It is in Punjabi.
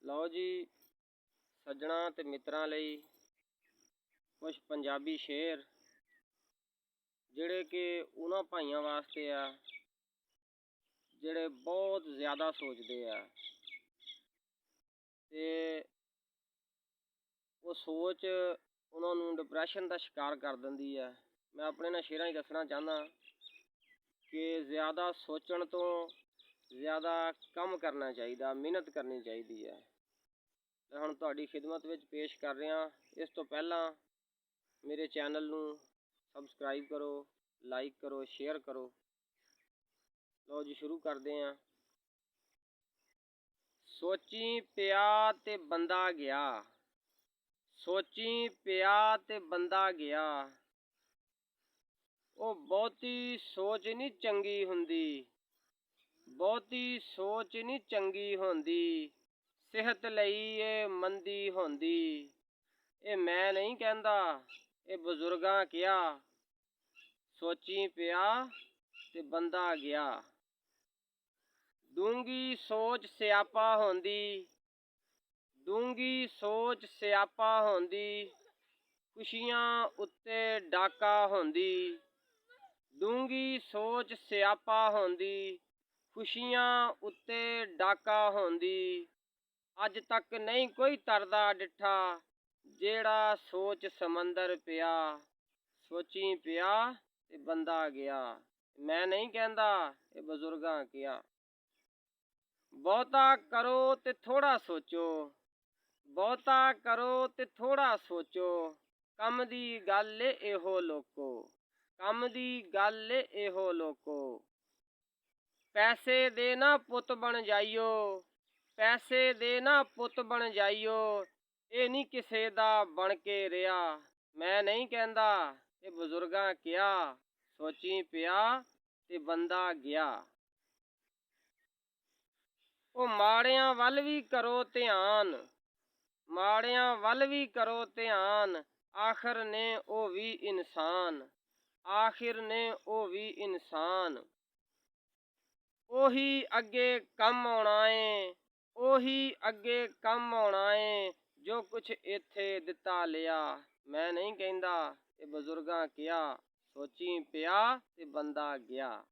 ਲਓ ਜੀ ਸੱਜਣਾ ਤੇ ਮਿੱਤਰਾਂ ਲਈ ਕੁਝ ਪੰਜਾਬੀ ਸ਼ੇਰ ਜਿਹੜੇ ਕਿ ਉਹਨਾਂ ਭਾਈਆਂ ਵਾਸਤੇ ਆ ਜਿਹੜੇ ਬਹੁਤ ਜ਼ਿਆਦਾ ਸੋਚਦੇ ਆ ਤੇ ਉਹ ਸੋਚ ਉਹਨਾਂ ਨੂੰ ਡਿਪਰੈਸ਼ਨ ਦਾ ਸ਼ਿਕਾਰ ਕਰ ਦਿੰਦੀ ਆ। ਮੈਂ ਆਪਣੇ ਨਾਲ ਸ਼ੇਰਾਂ 'ਚ ਦੱਸਣਾ ਚਾਹੁੰਦਾ ਕਿ ਜ਼ਿਆਦਾ ਸੋਚਣ ਤੋਂ ਜ਼ਿਆਦਾ ਕੰਮ ਕਰਨਾ ਚਾਹੀਦਾ, ਮਿਹਨਤ ਕਰਨੀ ਚਾਹੀਦੀ ਹੈ। ਮੈਂ ਹੁਣ ਤੁਹਾਡੀ ਖਿਦਮਤ ਵਿੱਚ ਪੇਸ਼ ਕਰ ਰਿਹਾ। ਇਸ ਤੋਂ ਪਹਿਲਾਂ ਮੇਰੇ ਚੈਨਲ ਨੂੰ ਸਬਸਕ੍ਰਾਈਬ ਕਰੋ, ਲਾਈਕ ਕਰੋ, ਸ਼ੇਅਰ ਕਰੋ। ਲਓ ਜੀ ਸ਼ੁਰੂ ਕਰਦੇ ਹਾਂ। ਸੋਚੀ ਪਿਆ ਤੇ ਬੰਦਾ ਗਿਆ, ਸੋਚੀ ਪਿਆ ਤੇ ਬੰਦਾ ਗਿਆ। ਉਹ ਬਹੁਤੀ ਸੋਚ ਨਹੀਂ ਚੰਗੀ ਹੁੰਦੀ, ਬਹੁਤੀ ਸੋਚ ਨਹੀਂ ਚੰਗੀ ਹੁੰਦੀ। ਸਿਹਤ ਲਈ ਇਹ ਮੰਦੀ ਹੁੰਦੀ। ਇਹ ਮੈਂ ਨਹੀਂ ਕਹਿੰਦਾ, ਇਹ ਬਜ਼ੁਰਗਾਂ ਕਿਹਾ। ਸੋਚੀ ਪਿਆ ਤੇ ਬੰਦਾ ਗਿਆ। ਡੂੰਗੀ ਸੋਚ ਸਿਆਪਾ ਹੁੰਦੀ, ਡੂੰਗੀ ਸੋਚ ਸਿਆਪਾ ਹੁੰਦੀ। ਖੁਸ਼ੀਆਂ ਉੱਤੇ ਡਾਕਾ ਹੁੰਦੀ, ਡੂੰਗੀ ਸੋਚ ਸਿਆਪਾ ਹੁੰਦੀ। ਖੁਸ਼ੀਆਂ ਉੱਤੇ ਡਾਕਾ ਹੁੰਦੀ। ਅੱਜ ਤੱਕ ਨਹੀਂ ਕੋਈ ਤਰਦਾ ਡਿੱਠਾ, ਜਿਹੜਾ ਸੋਚ ਸਮੰਦਰ ਪਿਆ। ਸੋਚੀ ਪਿਆ ਤੇ ਬੰਦਾ ਗਿਆ। ਮੈਂ ਨਹੀਂ ਕਹਿੰਦਾ, ਇਹ ਬਜ਼ੁਰਗਾਂ ਕਿਹਾ। ਬਹੁਤਾ ਕਰੋ ਤੇ ਥੋੜ੍ਹਾ ਸੋਚੋ, ਬਹੁਤਾ ਕਰੋ ਤੇ ਥੋੜ੍ਹਾ ਸੋਚੋ। ਕੰਮ ਦੀ ਗੱਲ ਇਹੋ ਲੋਕੋ, ਕੰਮ ਦੀ ਗੱਲ ਇਹੋ ਲੋਕੋ। ਪੈਸੇ ਦੇ ਨਾ ਪੁੱਤ ਬਣ ਜਾਈਓ, ਪੈਸੇ ਦੇ ਨਾ ਪੁੱਤ ਬਣ ਜਾਈਓ। ਇਹ ਨਹੀਂ ਕਿਸੇ ਦਾ ਬਣ ਕੇ ਰਿਹਾ। ਮੈਂ ਨਹੀਂ ਕਹਿੰਦਾ, ਇਹ ਬਜ਼ੁਰਗਾਂ ਕਿਹਾ। ਸੋਚੀ ਪਿਆ ਤੇ ਬੰਦਾ ਗਿਆ। ਉਹ ਮਾੜਿਆਂ ਵੱਲ ਵੀ ਕਰੋ ਧਿਆਨ, ਮਾੜਿਆਂ ਵੱਲ ਵੀ ਕਰੋ ਧਿਆਨ। ਆਖਰ ਨੇ ਉਹ ਵੀ ਇਨਸਾਨ, ਆਖਿਰ ਨੇ ਉਹ ਵੀ ਇਨਸਾਨ। ਉਹੀ ਅੱਗੇ ਕੰਮ ਆਉਣਾ ਏ, ਉਹੀ ਅੱਗੇ ਕੰਮ ਆਉਣਾ ਏ। ਜੋ ਕੁਛ ਇੱਥੇ ਦਿੱਤਾ ਲਿਆ। ਮੈਂ ਨਹੀਂ ਕਹਿੰਦਾ, ਇਹ ਬਜ਼ੁਰਗਾਂ ਕਿਹਾ। ਸੋਚੀ ਪਿਆ ਤੇ ਬੰਦਾ ਗਿਆ।